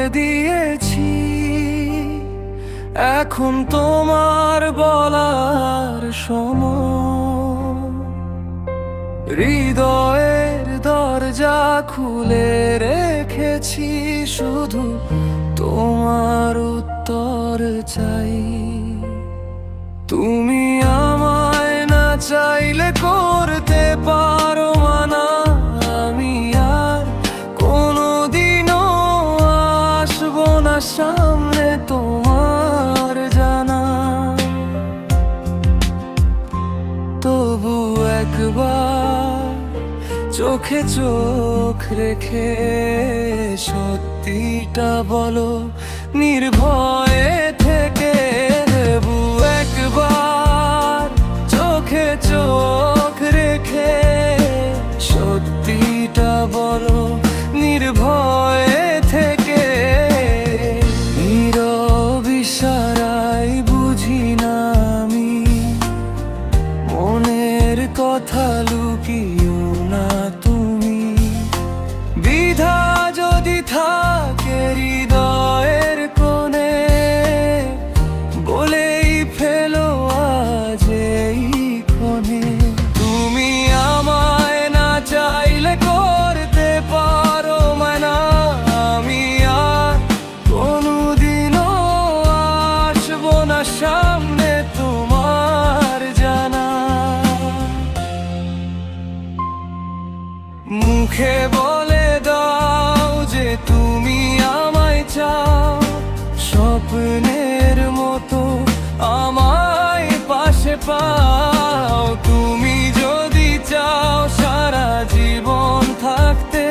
বলে দিয়েছি, এখন তোমার বলার সময়। হৃদয়ের দরজা খুলে রেখেছি, শুধু তোমার উত্তর চাই। তুমি আমায় না চাইলে করতে পারো মানা, আমি আর কোনোদিনও আসবো না সামনে তোমার জানা। তবু একবার চোখে চোখ রেখে সত্যিটা বলো, নির্ভয়ে থেকে। তবু একবার চোখে চোখ রেখে সত্যিটা বলো, নির্ভয়ে থেকে। নীরব ইশারায় বুঝি না আমি, মনের কথা লুকিও না তুমি। বিধা যদি থাকে হৃদয়ের কোণে, বলেই ফেলো আজ এই ক্ষণে। তুমি আমায় না চাইলে করতে পারো মানা, আমি আর কোনোদিনও আসবো না সামনে তোমার জানা। মুখে বলে দাও যে তুমি আমায় চাও, স্বপ্নের মতো আমায় পাশে পাও। তুমি যদি চাও সারা জীবন থাকতে,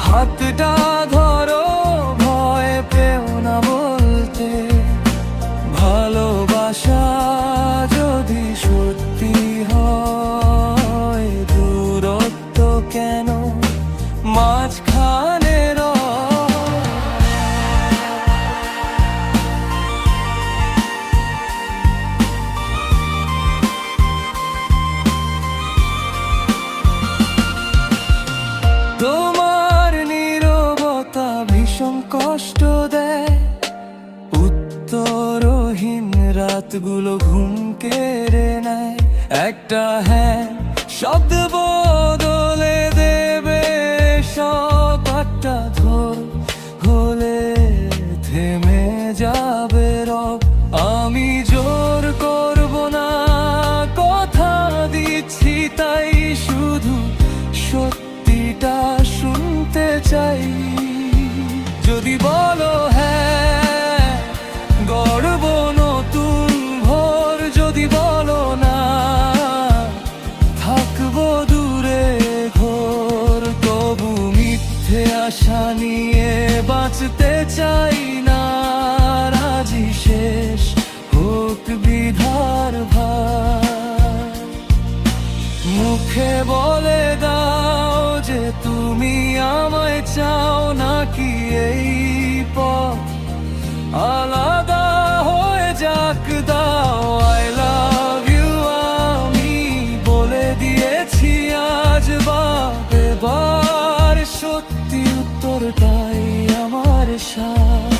হাতটা ধরো, ভয় পেও না বলতে। ভালোবাসা যদি সত্যি হয়, দূরত্ব কেন মাঝখানে তোমার নীরবতা ভীষণ কষ্ট দেয়, উত্তরহীন রাতগুলো ঘুম কেড়ে নেয়। একটা হ্যাঁ শব্দ বদলে দেবে সব, একটা ধর হলে থেমে যাবে রব। আমি জোর করব না, কথা দিচ্ছি তাই, শুধু সত্যিটা শুনতে চাই। যদি বলো হ্যাঁ, গড়ব নতুন ভোর। যদি বলো না, থাকবো দূরে ঘোর। তবু মিথ্যে আশা নিয়ে বাঁচতে চাই না, রাজি শেষ হোক বিধার ভার। মুখে বলে দাও যে তুমি আমায় চাও, নাকি এই পথ আলাদা হয়ে যাক। দাও আই লাভ ইউ, আমি বলে দিয়েছি আজ বারে বার। সত্যি উত্তরটাই আমার সাথ।